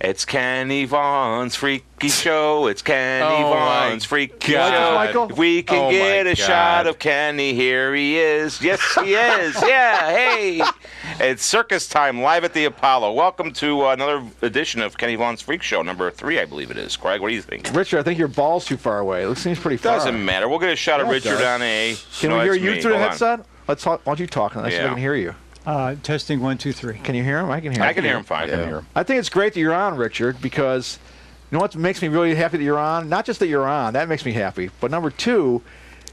It's Kenny Vaughan's Freaky Show. It's Kenny Vaughan's Freaky Show. Michael? If we can get a shot of Kenny, here he is. Yes, he is. Yeah, hey. It's circus time live at the Apollo. Welcome to another edition of Kenny Vaughan's Freak Show, number 3, I believe it is. Craig, what do you think? Richard, I think your ball's too far away. It seems pretty far. Doesn't matter. We'll get a shot of Richard on A. Can we hear you through the Hold on. headset? Let's talk. Why don't you talk? Let's see if I can hear you. Testing 1, 2, 3. Can you hear him? I can hear him. I can hear him fine. I can hear him. I think it's great that you're on, Richard, because you know what makes me really happy that you're on? Not just that you're on. That makes me happy. But number 2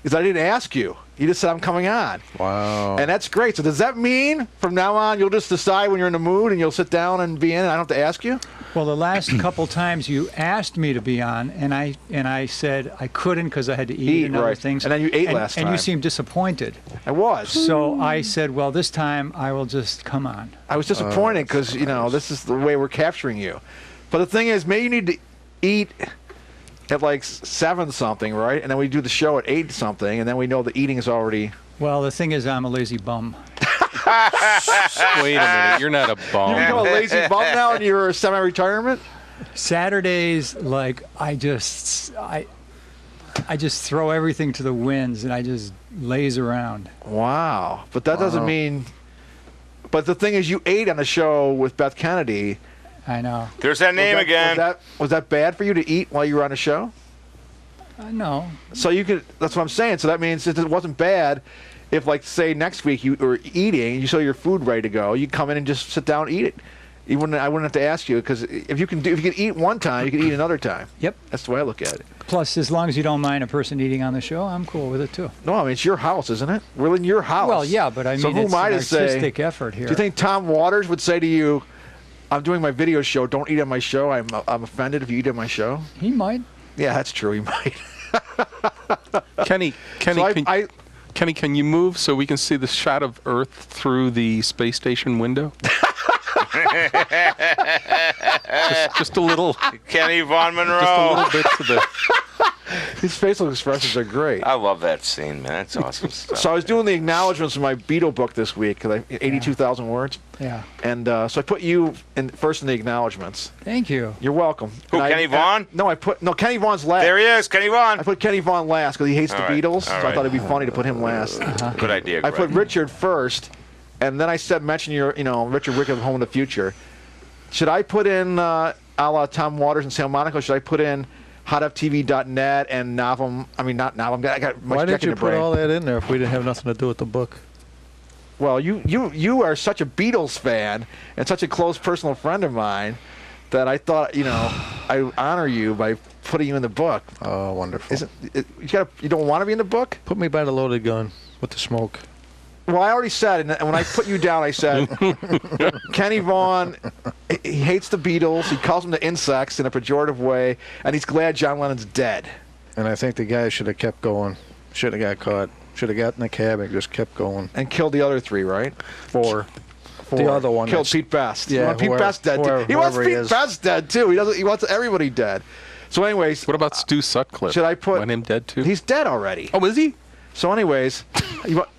is I didn't ask you. You just said I'm coming on. Wow. And that's great. So does that mean from now on you'll just decide when you're in the mood and you'll sit down and be in and I don't have to ask you? Well, the last couple times you asked me to be on, and I said I couldn't because I had to eat and other things. And then you ate last time. And you seemed disappointed. I was. So I said, well, this time I will just come on. I was disappointed because, you know, this is the way we're capturing you. But the thing is, maybe you need to eat at like 7-something, right? And then we do the show at 8-something, and then we know the eating is already... Well, the thing is, I'm a lazy bum. Wait a minute, you're not a bum. You become a lazy bum now and you're semi-retirement? Saturdays, like, I just throw everything to the winds, and I just laze around. Wow. But that doesn't mean... But the thing is, you ate on the show with Beth Kennedy. I know. There's that name again. Was that bad for you to eat while you were on the show? No. So you could... That's what I'm saying. So that means it wasn't bad if, like, say, next week you were eating, you saw your food ready to go, you come in and just sit down and eat it. I wouldn't have to ask you, because if you can eat one time, you can eat another time. Yep. That's the way I look at it. Plus, as long as you don't mind a person eating on the show, I'm cool with it, too. No, I mean, it's your house, isn't it? We're in your house. Well, yeah, but I mean, so who it's am I an to say, artistic effort here. Do you think Tom Waters would say to you, I'm doing my video show, don't eat on my show, I'm offended if you eat on my show? He might. Yeah, that's true, he might. Kenny, can you move so we can see the shot of Earth through the space station window? just a little. Kenny Von Monroe. Just a little bit to the... These facial expressions are great. I love that scene, man. That's awesome stuff. So I was doing the acknowledgments of my Beatle book this week, 82,000 words. Yeah. And so I put you first in the acknowledgments. Thank you. You're welcome. Who, Kenny Vaughan? No, Kenny Vaughan's last. There he is, Kenny Vaughan. I put Kenny Vaughan last because he hates the Beatles, so I right. thought it'd be funny to put him last. Good idea, I Greg. put Richard first, and then I mention your, Richard Wicka of Home in the Future. Should I put in a la Tom Waters and Sal Monaco? Should I put in hotuftv.net and Novum? I mean, not Novum. I got much. Why didn't you put all that in there if we didn't have nothing to do with the book? Well, you are such a Beatles fan and such a close personal friend of mine that I thought, I honor you by putting you in the book. Oh, wonderful. You don't want to be in the book? Put me by the loaded gun with the smoke. Well, I already said, and when I put you down, I said, Kenny Vaughan, he hates the Beatles. He calls them the insects in a pejorative way, and he's glad John Lennon's dead. And I think the guy should have kept going. Should have got caught. Should have got in the cab and just kept going. And killed the other 3, right? 4. The other one. Killed Pete Best. Yeah, Pete Best dead, too. He wants Pete Best dead, too. He wants everybody dead. So anyways. What about Stu Sutcliffe? Should I put... Want him dead, too? He's dead already. Oh, is he? So anyways,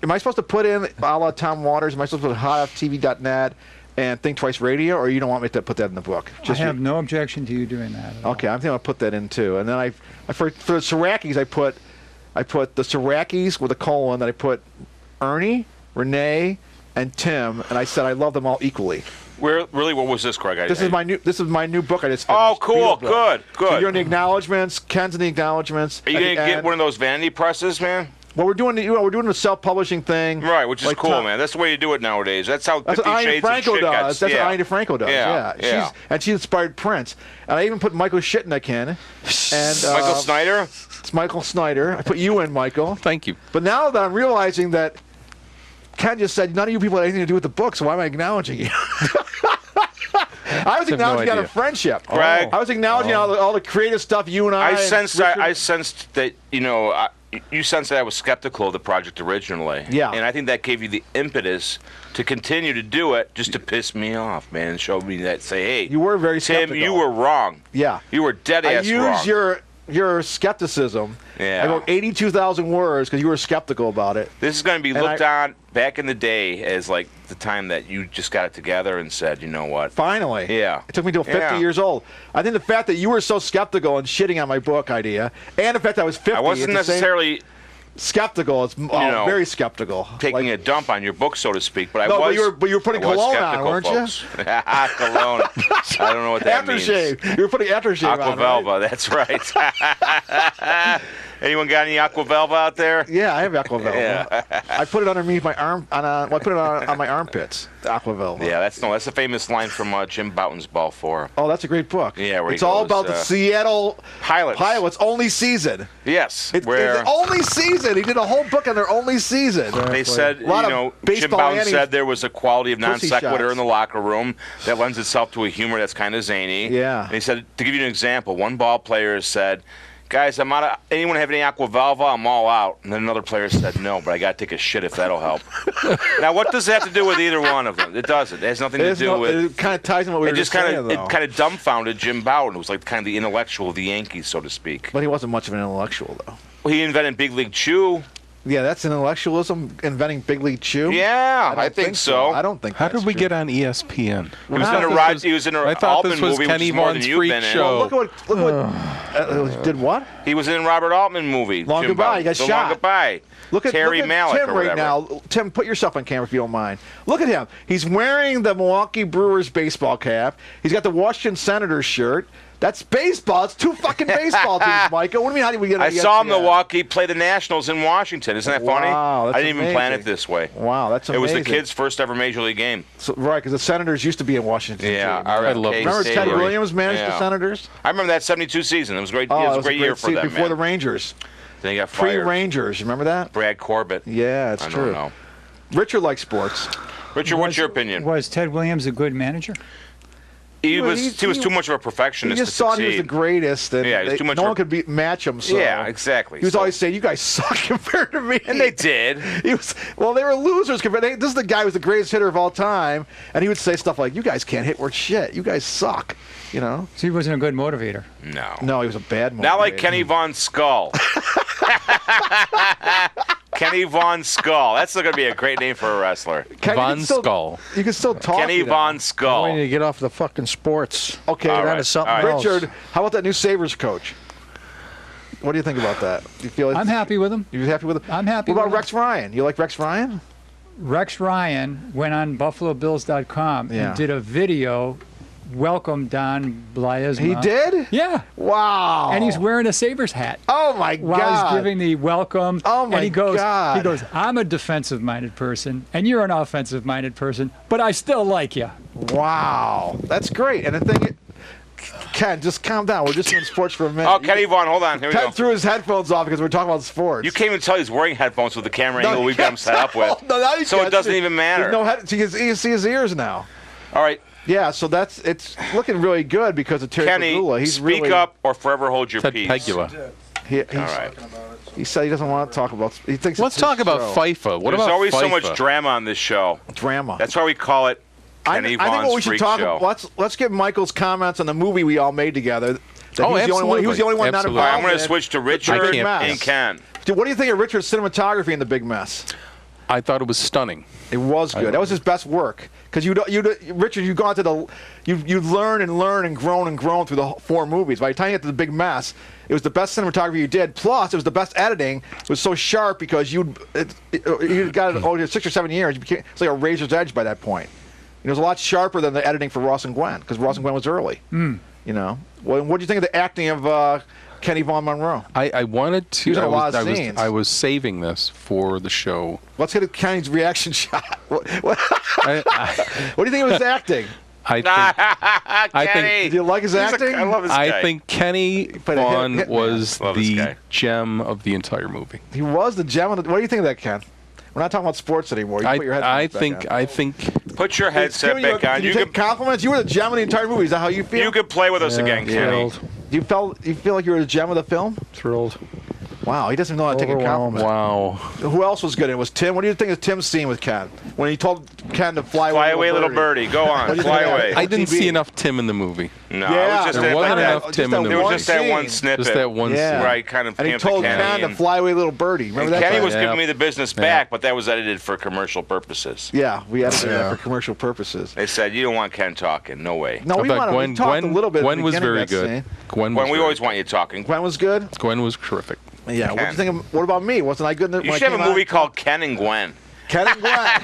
am I supposed to put in a la Tom Waters? Am I supposed to put hotuftv.net and Think Twice Radio, or you don't want me to put that in the book? I have no objection to you doing that at all. Okay, I'm thinking I'll put that in too. And then for the Sirakis, I put the Sirakis with a colon. Then I put Ernie, Renee, and Tim, and I said I love them all equally. Really, what was this, Craig? This is my new book I just finished. Oh, cool, good. So you're in the acknowledgments. Ken's in the acknowledgments. Are you gonna get one of those vanity presses, man? Well, we're doing the self-publishing thing. Right, which is like cool, man. That's the way you do it nowadays. That's how 50 what Shades of Franco Shit does. That's yeah. what Ina Franco does. Yeah. She inspired Prince. And I even put Michael Shitnick in. And Michael Snyder? It's Michael Snyder. I put you in, Michael. Thank you. But now that I'm realizing that Ken just said none of you people had anything to do with the book, so why am I acknowledging you? I was acknowledging out of friendship. Greg. I was acknowledging all the creative stuff you and I sensed that, you sensed that I was skeptical of the project originally. Yeah. And I think that gave you the impetus to continue to do it just to piss me off, man, and show me that, say, hey. You were very Tim, skeptical. you were wrong. Yeah. You were dead ass wrong. I used your skepticism. Yeah. I wrote 82,000 words because you were skeptical about it. This is going to be looked on back in the day as like the time that you just got it together and said, you know what? Finally. Yeah. It took me till 50 years old. I think the fact that you were so skeptical and shitting on my book idea, and the fact that I was 50. I wasn't necessarily skeptical. It's very skeptical. Taking a dump on your book, so to speak, but I no, was. But you were putting cologne on, weren't folks. You? Cologne. I don't know what that means. Aftershave. You were putting aftershave on. Aquavelva. That's right. Anyone got any Aquavelva out there? Yeah, I have Aquavelva. Yeah. I put it underneath my arm. I put it on my armpits. Aquavelva. Yeah, that's a famous line from Jim Bouton's Ball 4. Oh, that's a great book. Yeah, where it's all about the Seattle Pilots only season. Yes, it's the only season. He did a whole book on their only season. They said, Jim Bouton said there was a quality of non sequitur in the locker room that lends itself to a humor that's kind of zany. Yeah. And he said, to give you an example, one ball player said, guys, I'm out of, anyone have any Aquavelva? I'm all out. And then another player said, no, but I got to take a shit if that'll help. Now, what does that have to do with either one of them? It doesn't. It has nothing to do with. It kind of ties in what we were just saying, It kind of dumbfounded Jim Bouton. It was like kind of the intellectual of the Yankees, so to speak. But he wasn't much of an intellectual, though. Well, he invented Big League Chew. Yeah, that's intellectualism, inventing Big League Chew. Yeah, I think so. I don't think. How did we get on ESPN? He was in an Altman movie, which is more than you've been in. Well, look what did what? He was in a Robert Altman movie. Long Goodbye. He got shot. Long Goodbye. Look at Terry Malick Tim right now. Tim, put yourself on camera if you don't mind. Look at him. He's wearing the Milwaukee Brewers baseball cap. He's got the Washington Senators shirt. That's baseball. It's two fucking baseball teams, Michael. What do you mean? How did we get? I saw Milwaukee play the Nationals in Washington. Isn't that funny? Wow, that's I didn't amazing. even plan it this way. Wow, that's amazing. It was the kids' first ever major league game. So, right, because the Senators used to be in Washington. Yeah, I love. Remember Ted Williams managed the Senators? I remember that '72 season. It was great. Oh, it was a great year for them. Before the Rangers. Then he got fired. Pre-Rangers. You remember that? Brad Corbett. Yeah, it's true. I don't know. Richard likes sports. Richard, what's your opinion? Was Ted Williams a good manager? He was too much of a perfectionist. He just thought he was the greatest, and he was too much no one could match him. So. Yeah, exactly. He was always saying, "You guys suck compared to me," and they did. They were losers compared. This is the guy who was the greatest hitter of all time, and he would say stuff like, "You guys can't hit worth shit. You guys suck." You know. So he wasn't a good motivator. No, he was a bad motivator. Not like Kenny Von Skull. Kenny Von Skull. That's going to be a great name for a wrestler. Von Skull. You can still talk. Kenny Von Skull. We need to get off the fucking sports. Okay, something else. Richard, how about that new Sabres coach? What do you think about that? Do you feel I'm happy with him. You're happy with him? I'm happy with him. What about with Rex Ryan? You like Rex Ryan? Rex Ryan went on BuffaloBills.com and did a video. Welcome Don Blyesma. He did? Yeah. Wow. And he's wearing a Sabres hat. Oh my God. While he's giving the welcome. Oh my God. He goes, I'm a defensive-minded person, and you're an offensive-minded person, but I still like you. Wow. That's great. And the thing, Ken, just calm down. We're just doing sports for a minute. Oh, Kenny Vaughn, hold on. Here we go. Ted threw his headphones off because we're talking about sports. You can't even tell he's wearing headphones with the camera angle we've got him set up with. No, so it doesn't even matter. So you can see his ears now. All right. Yeah, so it's looking really good because of Terry Kenny, Pegula. He's speak up or forever hold your peace. Pegula. All right. He said he doesn't want to talk about. He thinks. Let's talk about FIFA. There's always so much drama on this show. Drama. That's why we call it Kenny Vaughn's I think what we should talk about. Let's get Michael's comments on the movie we all made together. Absolutely. He was the only one not involved. I'm going to switch to Richard and Ken. Dude, what do you think of Richard's cinematography in The Big Mess? I thought it was stunning. It was good. That was his best work. Because Richard, you've gone to you've learned and grown through the 4 movies. By the time you get to The Big Mess, it was the best cinematography you did. Plus, it was the best editing. It was so sharp because you got it over 6 or 7 years. It's like a razor's edge by that point. It was a lot sharper than the editing for Ross and Gwen because Ross and Gwen was early. You know. What do you think of the acting of Kenny Vaughn Monroe? I wanted to. He was in a lot of scenes. I was saving this for the show. Let's get Kenny's reaction shot. What do you think of his acting? I think. Do you like his acting? I love his guy. I think Kenny Vaughn was the gem of the entire movie. He was the gem. What do you think of that, Ken? We're not talking about sports anymore. You put your headphones I think. Put your headset back on. Did you take compliments? You were the gem of the entire movie. Is that how you feel? You could play with us again, Kenny. You feel like you were the gem of the film? Thrilled. Wow, he doesn't know how to take a compliment. Wow. Who else was good? It was Tim. What do you think of Tim's scene with Ken when he told Ken to fly away, little birdie. Go on, fly away. I didn't see enough Tim in the movie. No, yeah, it was just there wasn't enough Tim in the movie. There was just that one snippet. Just that one scene. Right, kind of. And he told Ken to fly away, little birdie. Remember that? Kenny was giving me the business back, but that was edited for commercial purposes. Yeah, we edited that for commercial purposes. They said, you don't want Ken talking. No way. No, we want him to talk a little bit. Gwen was very good. Gwen, we always want you talking. Gwen was good? Gwen was terrific. Yeah, what do you think of, what about me? Wasn't I good? You should have a movie called Ken and Gwen. Ken and Gwen.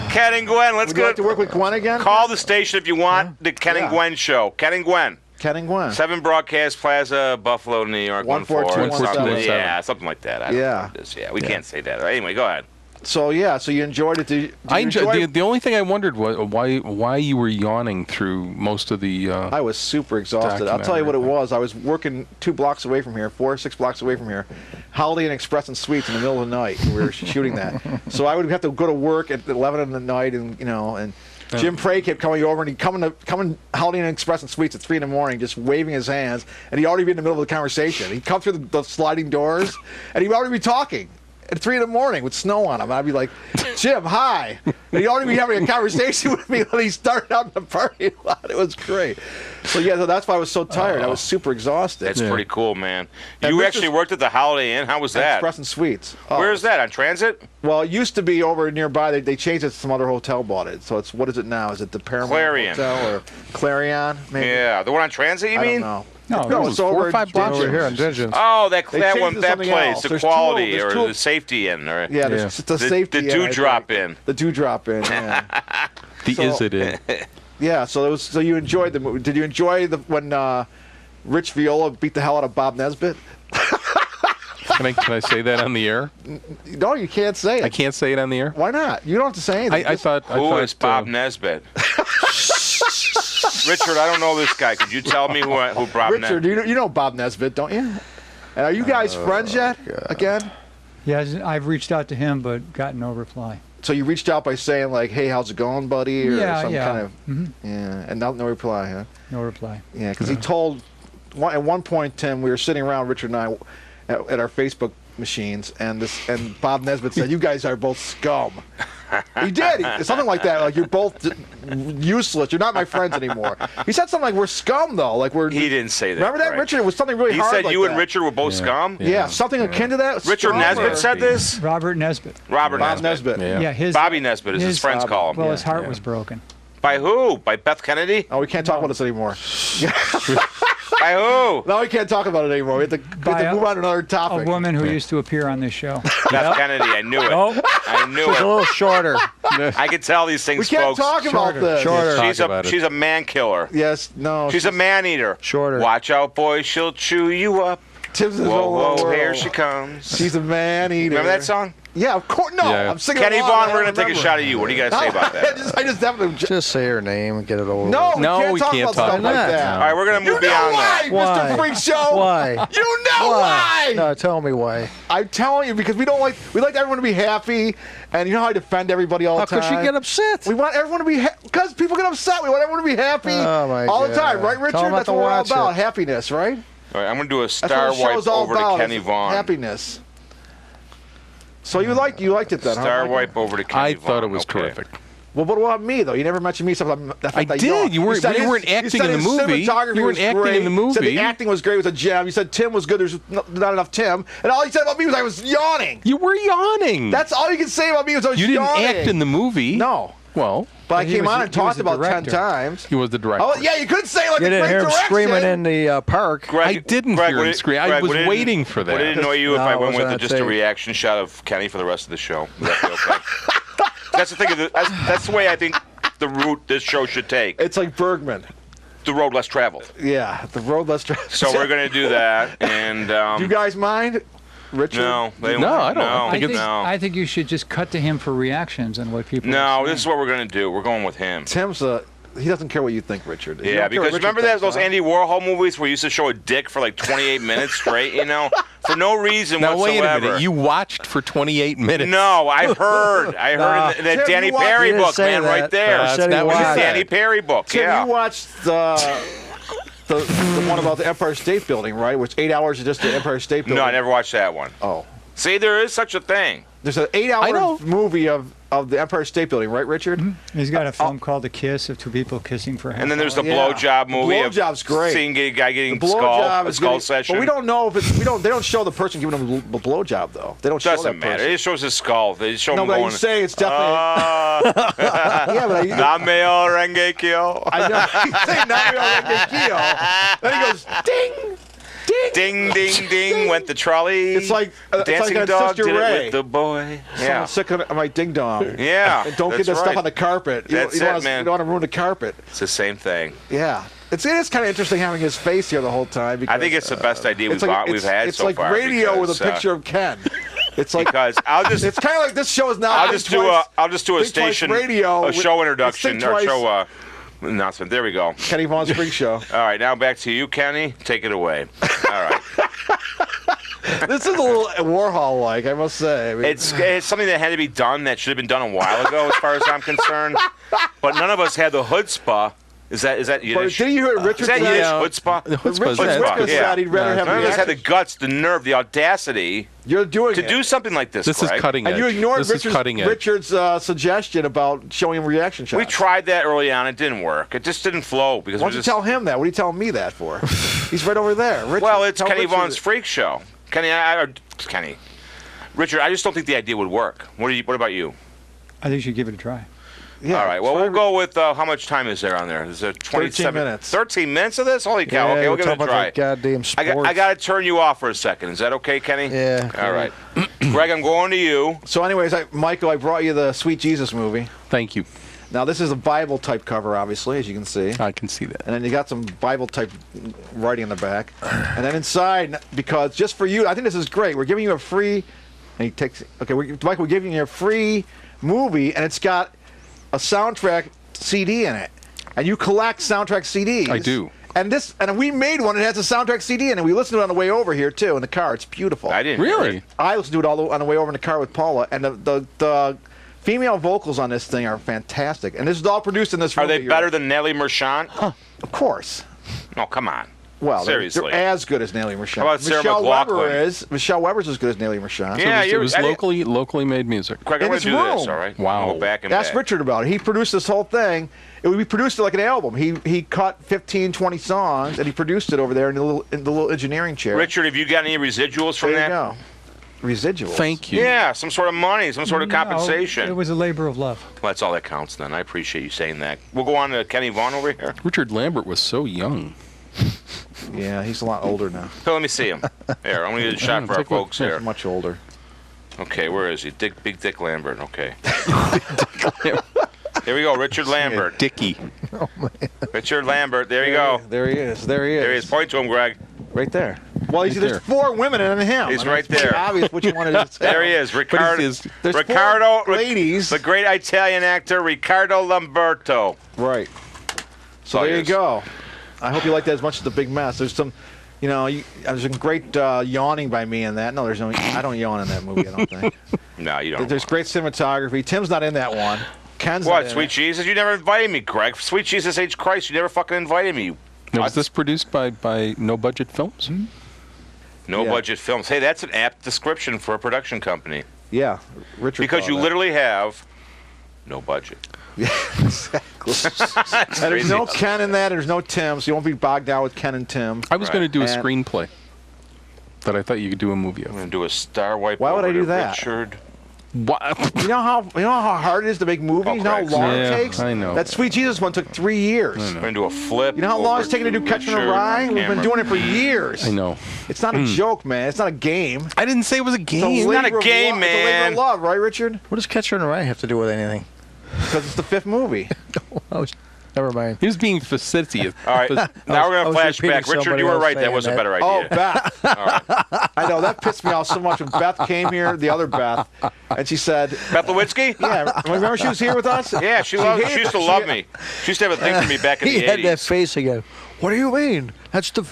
Ken and Gwen, let's go. Would you like to work with Gwen again? Call the station if you want the Ken and Gwen show. Ken and Gwen. Ken and Gwen. 7 Broadcast Plaza, Buffalo, New York. 14217. Yeah, something like that. I don't know what it is. Yeah, we can't say that. Anyway, go ahead. So so you enjoyed it. I enjoyed. The only thing I wondered was why you were yawning through most of the. I was super exhausted. I'll tell you what it was. I was working 2 blocks away from here, 4 or 6 blocks away from here, Holiday Inn Express and Suites in the middle of the night. We were shooting that, so I would have to go to work at 11 in the night, and and Jim Prey kept coming over, and he'd come in Holiday Inn Express and Suites at 3 in the morning, just waving his hands, and he'd already be in the middle of the conversation. He'd come through the sliding doors, and he'd already be talking. At 3 in the morning with snow on him. I'd be like, Jim, hi. And he'd already be having a conversation with me when he started out in the parking lot. It was great. So, so that's why I was so tired. I was super exhausted. That's pretty cool, man. You actually worked at the Holiday Inn? How was that? Express and Suites. Where is that? On Transit? Well, it used to be over nearby. They changed it to some other hotel bought it. So, what is it now? Is it the Paramount Clarion Hotel or Clarion? Maybe? Yeah. The one on Transit, you mean? I don't know. No, it's over 4 or 5 blocks over here on Digens. Oh, that place, the There's Quality two, or the Safety Inn, or there's the Safety Inn. The Dewdrop Inn. The Dewdrop Inn. Yeah. Is it in? Yeah. So you enjoyed the movie. Did you enjoy when Rich Viola beat the hell out of Bob Nesbitt? Can I say that on the air? No, you can't say it. I can't say it on the air? Why not? You don't have to say anything. I thought. Who is Bob Nesbitt? Richard, I don't know this guy. Could you tell me who Bob Nesbitt? Richard, you know Bob Nesbitt, don't you? And are you guys friends yet? Again? Yeah, I've reached out to him, but gotten no reply. So you reached out by saying like, "Hey, how's it going, buddy?" Or some kind of and no reply, huh? No reply. Yeah, because he told at one point, Tim, we were sitting around, Richard and I, at our Facebook machines, and Bob Nesbitt said, "You guys are both scum." He did. Something like that. Like, you're both useless. You're not my friends anymore. He said something like, "We're scum, though." Like we're. He didn't say that. Remember that, right. Richard? It was something really hard. He said like you that. and Richard were both scum. Yeah, something akin to that. Richard Nesbitt said this. Robert Nesbitt. Robert Bob Nesbitt. Nesbitt. Bobby Nesbitt, as his friends call him. Well, his heart was broken. By who? By Beth Kennedy? Oh, we can't talk about this anymore. By who? No, we can't talk about it anymore. We have to move on to another topic. A woman who used to appear on this show. Beth Kennedy, I knew it. Nope. I knew She's it. a little shorter. I can tell these things, We can't folks. talk about this. Shorter. She's a man killer. Yes, no. She's a man eater. Shorter. Watch out, boy, she'll chew you up. Tim's Whoa, here she comes. She's a man eater. Remember that song? Yeah, of course. No, Yeah. I'm singing Kenny along, Vaughan, I we're don't going to take a remember. shot at you. What do you got to say about that? I just definitely. Just say her name and get it over. No, with. we can't talk about stuff like that. All right, we're going to move You know beyond why, that. Why? Mr. Freak Show? Why? You know why? No, tell me why. I'm telling you, because we like everyone to be happy, and you know how I defend everybody all the How time. could she get upset? We want everyone to be because people get upset. We want everyone to be happy all the time, right, Richard? Tell 'em not That's to what we're all watch about. it. Happiness, right? All right, I'm going to do a That's star what the wipe show's all over about. to Kenny is Vaughan. Happiness. So you liked it then? Star huh? wipe over to Kenny I Vaughan. thought it was Okay. terrific. Well, what about me though? You never mentioned me. Something I did. You weren't acting in the movie. You weren't acting in the movie. You said the acting was great. It was a gem. You said Tim was good. There's not enough Tim. And all you said about me was I was yawning. You were yawning. That's all you can say about me was I was You didn't yawning. act in the movie. No. Well, But I He came was on the- and he was talked the about 10 director. times. he was the director. Oh, yeah, you could say like You a didn't great hear him direction. screaming in the park. Greg, I didn't Greg, hear would him it- scream. I Greg, was would it- waiting for that. Would it annoy you if No, I it went with wasn't just a safe. reaction shot of Kenny for the rest of the show? Would that be okay? That's the thing. That's the way I think the route this show should take. It's like Bergman. The road less traveled. Yeah, the road less traveled. So we're going to do that. And Do you guys mind? Richard? no, they No, I don't. No, I think it's- I think you should just cut to him for reactions and what people. no. are This saying. is what we're going to do. We're going with him. Tim's he doesn't care what you think, Richard. You Yeah, don't care what because Richard remember thinks, those huh? Andy Warhol movies where you used to show a dick for like 28 minutes straight, for no reason Now whatsoever. wait a minute. You watched for 28 minutes. No, I heard in that Tim, Danny you watched- Perry He didn't book, say man, that. right there. He said he That was the watched. Danny Perry book. Tim, Yeah. you watched the the one about the Empire State Building, right? Which 8 hours is just the Empire State Building. No, I never watched that one. Oh. See, there is such a thing. There's an 8-hour movie of the Empire State Building, right, Richard? Mm-hmm. He's got a film called The Kiss of two people kissing for half. And then there's the blowjob movie. The blowjob's great. Seeing a guy getting the skull session. But we don't know if it's. They don't show the person giving him the blowjob though. They don't show that Doesn't matter. person. It shows his skull. They just show him No, but going. you say it's definitely. Yeah, but Nameo Rengekyo. I know. You say Nameo Rengekyo. Then he goes ding. Ding, ding, ding, went the trolley. It's like dancing like dog Sister did Ray. it with the boy. Yeah. Someone's sick of my ding dong. Yeah. And don't get that stuff on the carpet. That's you don't it, wanna, man. You don't want to ruin the carpet. It's the same thing. Yeah. It is kind of interesting having his face here the whole time. Because, I think it's the best idea we've had it's so like far. It's like radio because, with a picture of Ken. It's like because it's kind of like this show is now. I'll just do a station radio a show introduction or show announcement. There we go. Kenny Vaughan Spring Show. All right, now back to you, Kenny. Take it away. All right. This is a little Warhol-like, I must say. I mean, it's something that had to be done that should have been done a while ago, as far as I'm concerned. But none of us had the chutzpah. Is that Yiddish? Did you hear Richard Is that say? Yiddish chutzpah? Richard said he'd rather have None of us had the guts, the nerve, the audacity You're doing to do something like this. This is cutting edge. And you ignored this Richard's suggestion about showing him reaction shots. We tried that early on. It didn't work. It just didn't flow. Because Why don't you tell him that? What are you telling me that for? He's right over there. Richard, well, it's Kenny Richard. Vaughan's Freak Show. Kenny. Richard, I just don't think the idea would work. What about you? I think you should give it a try. Yeah, all right. Well, we'll go with how much time is there on there? Is there 27 minutes? 13 minutes of this? Holy cow! Yeah, Okay, we'll give it a try. Like goddamn sports. I got to turn you off for a second. Is that okay, Kenny? Yeah. All right. Greg, I'm going to you. So, anyways, Michael, I brought you the Sweet Jesus movie. Thank you. Now, this is a Bible-type cover, obviously, as you can see. I can see that. And then you got some Bible-type writing in the back. And then inside, because just for you, I think this is great. We're giving you a free. And he takes. Okay, Michael, we're giving you a free movie, and it's got a soundtrack CD in it, and you collect soundtrack CDs. I do. And we made one that has a soundtrack CD in it. We listened to it on the way over here too in the car. It's beautiful. I didn't really. I listened to it on the way over in the car with Paula, and the female vocals on this thing are fantastic. And this is all produced in this room. Are they better than Nellie Merchant? Of course. Oh, come on. Well, seriously, they're as good as Nellie Merchant. How about Sarah McLachlan? Michelle Weber's as good as Nellie Merchant. Yeah, it was locally made music. Craig, I'm going to do this, all right? Wow. Go back and Ask Richard about it. He produced this whole thing. It would be produced like an album. He cut 15, 20 songs, and he produced it over there in the little engineering chair. Richard, have you got any residuals from that? There you go. Residuals. Thank you. Yeah, some sort of money, some sort of compensation. It was a labor of love. Well, that's all that counts then. I appreciate you saying that. We'll go on to Kenny Vaughan over here. Richard Lambert was so young. Yeah, he's a lot older now. So let me see him. There, I'm going to get a shot for our folks here. Much older. Okay, where is he? Big Dick Lambert. Okay. Here we go, Richard Lambert. Dickie. Oh, man. Richard Lambert. There you go. There he is. There he is. There he is. Point to him, Greg. Right there. Well, Right there's there. 4 women and him. He's right there. Obvious what you wanted to say. There he is, Ricardo. There's Four ladies. The great Italian actor Riccardo Lamberto. Right. So there you go. I hope you like that as much as The Big Mess. There's some, there's some great yawning by me in that. No, there's no. I don't yawn in that movie. I don't think. No, you don't. There's great cinematography. Tim's not in that one. Ken's not What, in Sweet it. Jesus? You never invited me, Greg. Sweet Jesus H. Christ, you never fucking invited me. Now, was this produced by No Budget Films? Hmm? No Yeah. budget films. Hey, that's an apt description for a production company. Yeah, Richard. Because called you that. literally have no budget. Yeah, exactly. And there's no Ken in that. There's no Tim, so you won't be bogged down with Ken and Tim. I was going to do a And- screenplay that I thought you could do a movie I'm of. going to do a star wipe. Why would over I do to that? Richard. What? You know how hard it is to make movies? You know how Craig. long Yeah, it takes? I know. That Sweet Jesus one took 3 years. I'm going to do a flip. You know how long over it's taken to do Catching a Richard Rye? on We've been camera. doing it for years. I know. It's not a joke, man. It's not a game. I didn't say it was a It's game. not a labor of game, love. It's a labor man. of love, right, Richard? What does Catcher in the Rye have to do with anything? Because it's the 5th movie. Never mind. He was being facetious. All right, now we're going to I was repeating flashback. Richard, somebody you were else right. That saying was a that. better Oh, idea. Beth. All right. I know. That pissed me off so much when Beth came here, the other Beth, and she said, Beth Lewinsky? yeah, remember she was here with us? Yeah, she used to love me. She used to have a thing for me back in He the had 80s. that face again. What do you mean? That's the.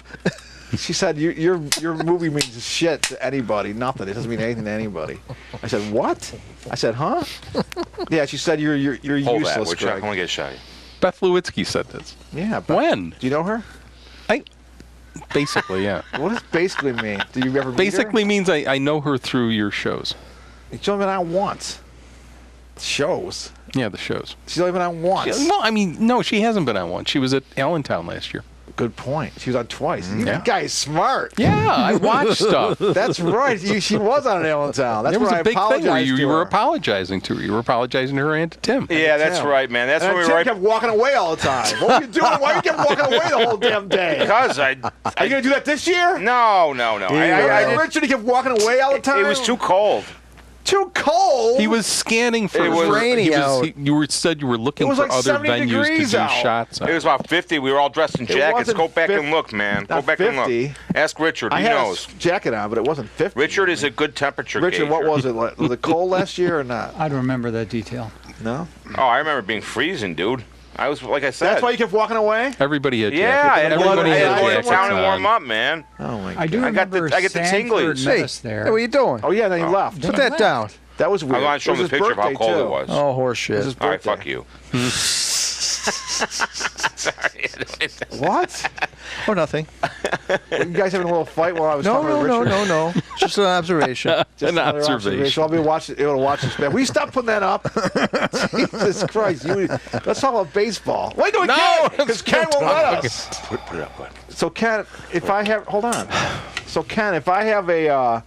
She said, your movie means shit to anybody. Nothing. It doesn't mean anything to anybody. I said, what? I said, huh? Yeah, she said, you're Hold that, useless, would you? I Greg. want to get a shot. Beth Lewinsky said this. Yeah. But When? do you know her? I Basically, yeah. What does basically mean? Do you ever meet Basically her? means I know her through your shows. She's only been on once. Shows. Yeah, the shows. She's only been on once. No, I mean, no, she hasn't been on one. She was at Allentown last year. Good point. She was on twice. You Yeah. guy's smart. Yeah, I watch stuff. That's right. She was on Allentown. That's There was where a I big thing where apologized you to were her. apologizing to her. You were apologizing to her and to Tim. Yeah, that's Tim. right, man. That's And when we Tim were kept walking away all the time. What were you doing? Why you kept walking away the whole damn day? Because Are you going to do that this year? No. Richard, he kept walking away all the time? It was too cold. Too cold? He was scanning for. It was rainy out. Said you were looking It was for like other 70 venues to degrees do out. shots. It was about 50. We were all dressed in jackets. wasn't Go back 50 and look, man. Go not back and 50. look. Ask Richard. I He had knows. a jacket on, but it wasn't 50. Richard is a good temperature Richard, what gauger. was it? Was it cold last year or not? I don't remember that detail. No? Oh, I remember being freezing, dude. I was, like I said. That's why you kept walking away? Everybody had Yeah, jackets. I had to Everybody go had to jackets town and on. warm up, man. Oh, my God. I do I got the- remember I get the Sanford tinglies. met Hey, us there. what are you doing? Oh, yeah, then he left. Put that down. That was weird. I'm going to show him It the was his picture of how birthday, cold too. it was. Oh, horse It was shit. his All right, birthday. fuck you. Sorry. What? Oh, nothing. You guys having a little fight while I was No, talking to no, Richard? no, no, no. Just an observation. Just An another observation. I'll be able to watch this back. Will you stop putting that up? Jesus Christ. Let's talk about baseball. Wait, no, we No, can't. Because Ken won't let us. Put it up, bud. So, Ken, if I have... Hold on. So, Ken, if I have a...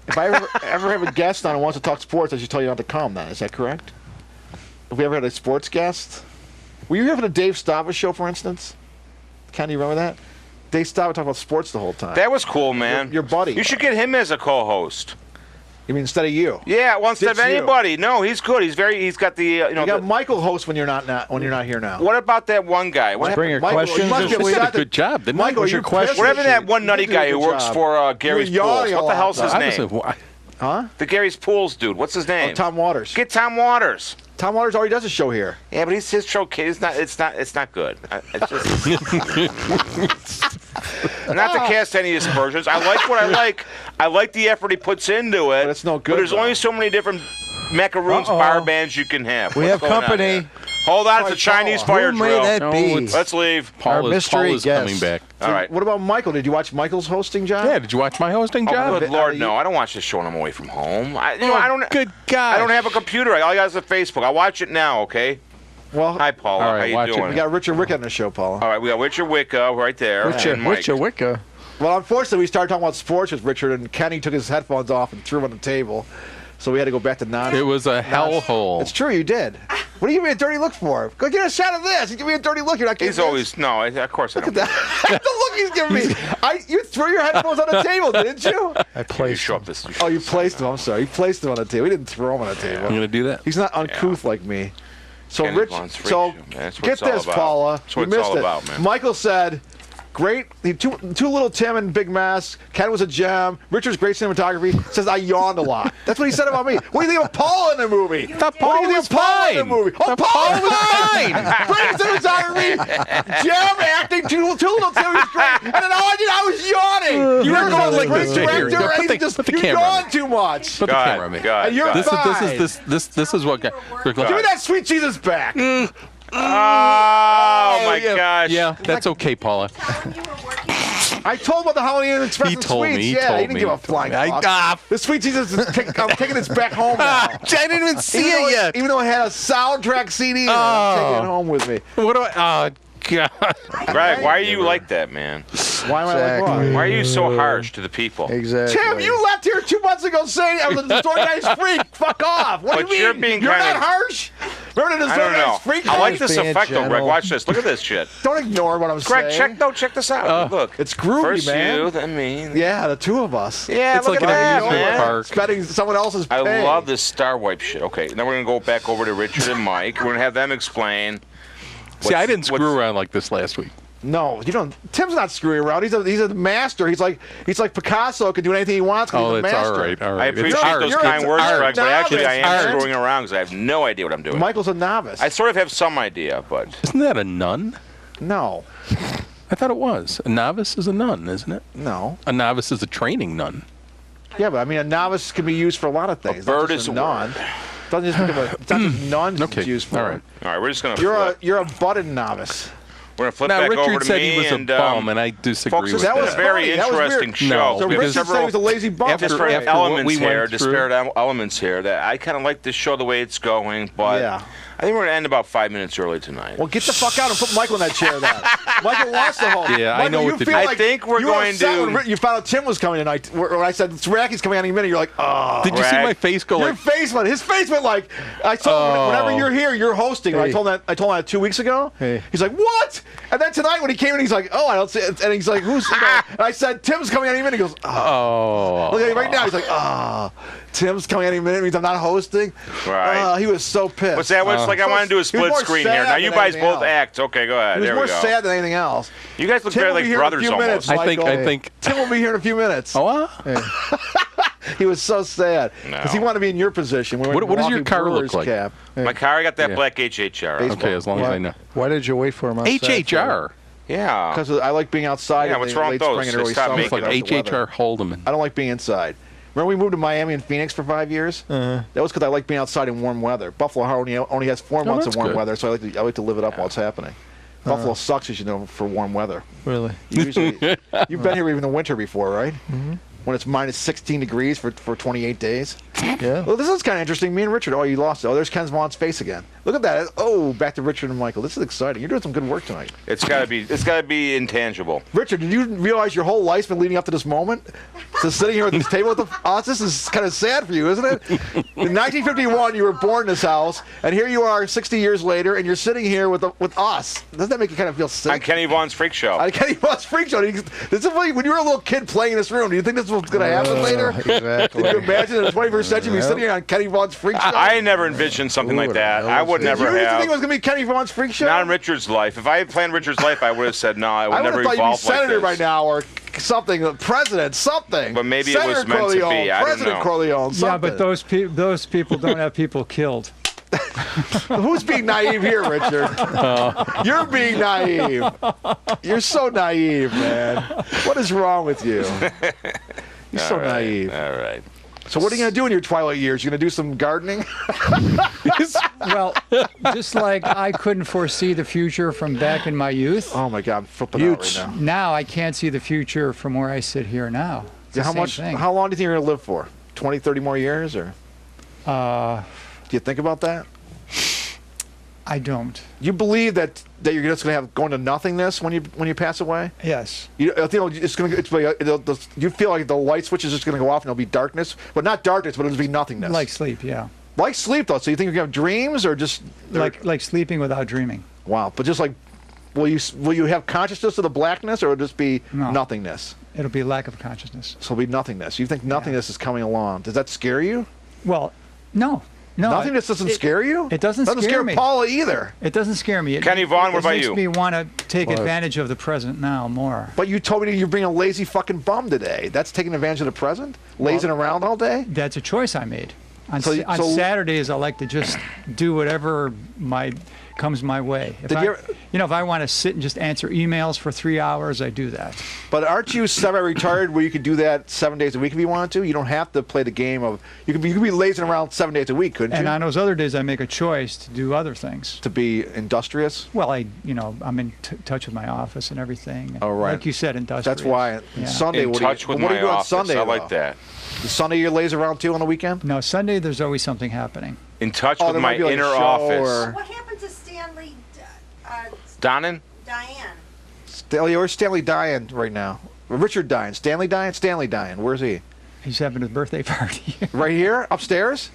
if I ever have a guest on who wants to talk sports, I should tell you not to come then. Is that correct? If we ever had a sports guest? Were you having a Dave Stava show, for instance? Ken, you remember that? Dave Stava talked about sports the whole time. That was cool, man. Your buddy. You should get him as a co-host. You mean instead of you? Yeah, well, instead of Ditch you. anybody. No, he's good. He's got the, You got the- Michael host when you're not here now. what about that one guy? What Bring your Michael, questions you must this get They week. did a upset good job, didn't Michael, they? your question? Whatever that one nutty guy who works for Gary's You're Pools. yawning What a the hell's lot, his though. name? Obviously, Huh? The Gary's Pools dude. What's his name? Oh, Tom Waters. Get Tom Waters. Tom Waters already does a show here. Yeah, but his show is not. It's not good. It's just not to cast any aspersions. I like what I like. I like the effort he puts into it. But it's no good, But there's though. only so many different macaroons bar bands you can have. We What's have going on company. here? Hold on, it's a Paula. Chinese Who fire Who drill. may that No, be? it's- Let's leave. Our Paul mystery is guest. coming back. All right. What about Michael? Did you watch Michael's hosting job? Yeah, did you watch my hosting Oh, job? good Lord, no! I don't watch this show when I'm away from home. I don't. Good God. I don't have a computer. All I got is a Facebook. I'll watch it now. Okay. Well, Hi, Paula. All right, How you watch it. doing? we got Richard Wicka on the show, Paula. All right, we got Richard Wicka right there. and Mike. What's your Wicca? Well, unfortunately, we started talking about sports with Richard, and Kenny took his headphones off and threw them on the table. So we had to go back to non. It was a hellhole. It's true, you did. What do you give me a dirty look for? Go get a shot of this. You give me a dirty look. You're not getting He's always no. Of course I don't. the look he's giving me. You threw your headphones on the table, didn't you? I You placed show him. up this. Oh, you placed them. I'm sorry. You placed them on the table. We didn't throw them on the table. I'm going to do that. He's not uncouth like me. So Kenny Rich, Vaughan's freak so show, man. That's what get it's all this, about. Paula. That's what You it's missed all it. about, man. Michael said, "Great, two little Tim and Big Mask. Ken was a gem. Richard's great cinematography." Says I yawned a lot. That's what he said about me. What do you think of Paula in the movie? thought What do Paula you think was of Paula in the fine. movie? Oh, Paula was fine. Great cinematography, gem acting. Two little Tim was great. And then all I did, I was yawning. You never going like this Here, director. put and the- he just put the you camera on yawned too much. Put the God, camera on me. God, And you're God. This is what got. Give me that sweet Jesus back. Oh my yeah. gosh. Yeah, that's okay, Paula. I told him about the Holiday Inn Express He and told me, sweets. he Yeah, told he didn't me. give a flying fuck. I The sweet Jesus is I'm taking this back home now. didn't even see it yet. Even though it had a soundtrack CD, in it, I'm taking it home with me. What do I? Oh, God. Greg, why are you like that, man? Why am I like Exactly. what? Why are you so harsh to the people? Exactly. Tim, you left here 2 months ago saying I was a disorganized freak. Fuck off. What But do you mean? you're being not kinda- harsh? Remember the I don't know. disorganized freak? I like Just this being effect, though, Greg. gentle. Watch this. Look at this shit. Don't ignore what I'm Greg, saying. check this out. Look, It's groovy, first man. you, then me. Yeah, the two of us. Yeah, It's look like at an that, amusement man. park. Spending someone else's pay. I love this Star Wipe shit. Okay, now we're gonna go back over to Richard and Mike. We're gonna have them explain. See, I didn't what's- screw around like this last week. No, you don't. Tim's not screwing around. He's a master. He's like Picasso. Can do anything he wants. 'Cause Oh, he's a that's master. all right. All I right. It's appreciate art. those You're kind a- words, art. Greg, but actually I am Novice. screwing around because I have no idea what I'm doing. Michael's a novice. I sort of have some idea, but Isn't that a nun? No, I thought it was. A novice is a nun, isn't it? no. A novice is a training nun. Yeah, but I mean, a novice can be used for a lot of things. bird not just is a a nun. Doesn't just think of a. It's not just nuns Okay, it's used for. all right. all right, we're just gonna. You're flip. a budded novice. We're going to flip now, back Richard over to said me. he was a bum, and I disagree folks, with that that. was a very That was interesting weird. show. No, So We have Richard said he was a lazy bum. Just for after elements what we here, went disparate elements here, that I kind of like this show the way it's going, but Yeah. I think we're going to end about 5 minutes early tonight. Well, get the fuck out and put Michael in that chair then. Michael lost the whole. Yeah, I Michael, know you what to feel do. like I think we're you were going upset to- when you found out Tim was coming tonight. When I said Racky's coming any minute, you're like, oh. Did you see Rag. my face go Your like? face went. His face went like. I told him whenever you're here, you're hosting. Hey. I told him that 2 weeks ago. Hey. He's like, what? And then tonight when he came in, he's like, oh, I don't see it. And he's like, who's? And I said, Tim's coming any minute. He goes, oh. Oh. Look at him right now. He's like, oh, Tim's coming any minute. Means I'm not hosting. Right. He was so pissed. What's that? It's like I want to do a he was split more screen sad here. Now you than guys anything both else. act. Okay, go ahead. He was There more we go. sad than anything else. You guys look Tim very will be like here in a brothers few almost. minutes. I think. Tim will be here in a few minutes. Oh, He was so sad No. because he wanted to be in your position. We were in What does your Milwaukee car look Brewers like? Cap. My car, I got that Yeah. black HHR. Baseball. okay, as long as I know. Why did you wait for him outside? HHR. Yeah. Because I like being outside Yeah, in what's the wrong late with those? spring and They early stopped summer. It's like making because of the weather. HHR Holdeman. I don't like being inside. Remember we moved to Miami and Phoenix for 5 years? That was because I like being outside in warm weather. Buffalo only has 4 months of that's warm good. weather, so I like to live it up while it's happening. Buffalo sucks, as you know, for warm weather. Really? You've been here even in the winter before, right? Mm-hmm. When it's minus 16 degrees for 28 days. Yeah. Well, this is kind of interesting. Me and Richard. Oh, you lost it. Oh, there's Ken Vaughan's face again. Look at that. Oh, back to Richard and Michael. This is exciting. You're doing some good work tonight. It's got to be intangible. Richard, did you realize your whole life's been leading up to this moment? So sitting here at this table with us, this is kind of sad for you, isn't it? In 1951, you were born in this house, and here you are 60 years later, and you're sitting here with us. Doesn't that make you kind of feel sick? On Kenny Vaughan's Freak Show. On Kenny Vaughan's Freak Show. This is like when you were a little kid playing in this room. Do you think this was going to happen later? Exactly. Did you imagine in the 21st century we sitting here on Kenny Vaughan's Freak Show? I never envisioned something Who like would that. have I would known? never Did you have. think it was going to be Kenny Vaughan's Freak Show? Not in Richard's life. If I had planned Richard's life, I would have said no. I would I would never have thought you'd be evolve like senator this. by now or something, president, something. But maybe it Senator was meant to Corleone, be. I don't President know. Corleone, something. Yeah, but those people don't have people killed. Who's being naive here, Richard? You're being naive. You're so naive, man. What is wrong with you? You're so All right, naive. All right. So what are you going to do in your twilight years? You going to do some gardening? Well, just like I couldn't foresee the future from back in my youth, Oh, my God. I'm flipping out right now. now I can't see the future from where I sit here now. It's the Yeah, same thing. How long do you think you're going to live for? 20, 30 more years? Or Uh, do you think about that? I don't. You believe that you're just going to have going to nothingness when you pass away? Yes. You it's going to. It's like, you feel like the light switch is just going to go off and it'll be darkness, but not darkness, but it'll be nothingness. Like sleep, yeah. Like sleep, though. So you think you're going to have dreams, or just Like sleeping without dreaming. wow? But just like, will you have consciousness of the blackness, or will it just be No. nothingness? It'll be lack of consciousness. So it'll be nothingness. You think nothingness is coming along? Does that scare you? Well, no. Nothingness doesn't scare you. It doesn't scare scare me. Paula either. It doesn't scare me. Kenny Vaughan, what about It you? makes me want to take advantage of the present now more. But you told me you're being a lazy fucking bum today. That's taking advantage of the present, lazing around all day. That's a choice I made. On So- on so- Saturdays, I like to just do whatever comes my way. If Did I, you ever- if I want to sit and just answer emails for 3 hours, I do that. But aren't you semi-retired where you could do that 7 days a week if you wanted to? You don't have to play the game of you could be lazing around 7 days a week, couldn't And you? on those other days, I make a choice to do other things. To be industrious. Well, I'm in touch with my office and everything. Oh, right. Like you said, industrious. That's why Yeah. Sunday. In what touch do you, with what do my you do on office. Sunday? I like though? that. The Sunday you laze around too on the weekend? No, Sunday there's always something happening. In touch Oh, with there my might be like a inner show office. or- What happened to Stanley, Donnan? Diane? Where's Stanley dying right now? Richard dying. Stanley dying. Stanley dying. Where's he? He's having his birthday party Right here, upstairs.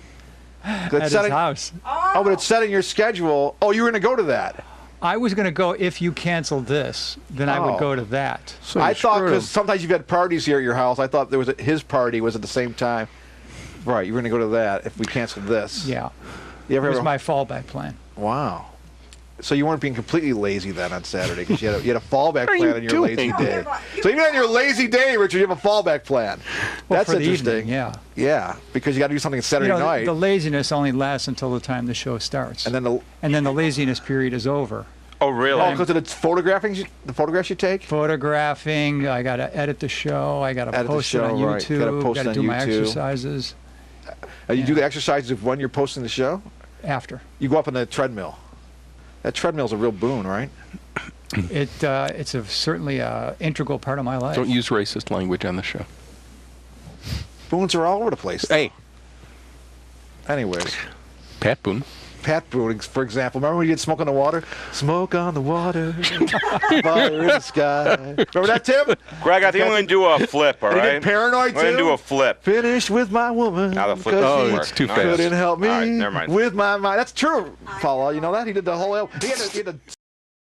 at That's his set in- house. Oh, but it's set in your schedule. Oh, you were going to go to that. I was going to go, if you canceled this, then I Oh. would go to that. So I you thought screwed because him. sometimes you've had parties here at your house. I thought there was his party was at the same time. Right, you were going to go to that if we canceled this. Yeah. You It ever was have my fallback plan. Wow. So you weren't being completely lazy then on Saturday because you had a fallback What are plan you on your doing? lazy No, day. you're right. So even on your lazy day, Richard, you have a fallback plan. Well, That's for the interesting. evening, yeah. Yeah, because you got to do something Saturday night, The laziness only lasts until the time the show starts. and then the laziness period is over. Oh, really? because of the photographs you take. Photographing, I got to edit the show, I got to Edit the post it show, on right. YouTube, Gotta post it got to on do my YouTube. exercises You Yeah. do the exercises when you're posting the show. after. You go up on the treadmill. That treadmill's a real boon, right? It's certainly a integral part of my life. Don't use racist language on the show. Boones are all over the place. Hey. Anyways. Pat Boone. Pat Boone, for example. Remember when you did Smoke on the Water? Smoke on the water, fire in the sky. Remember that, Tim? Greg, I think I'm going to do a flip, all And he right? did Paranoid, I'm going too? to do a flip. Finished with my woman. Now the flip because doesn't she work. it's too No, fast. couldn't help me All right, never mind. with my mind. That's true, Paula. You know that? He did the whole album. He had to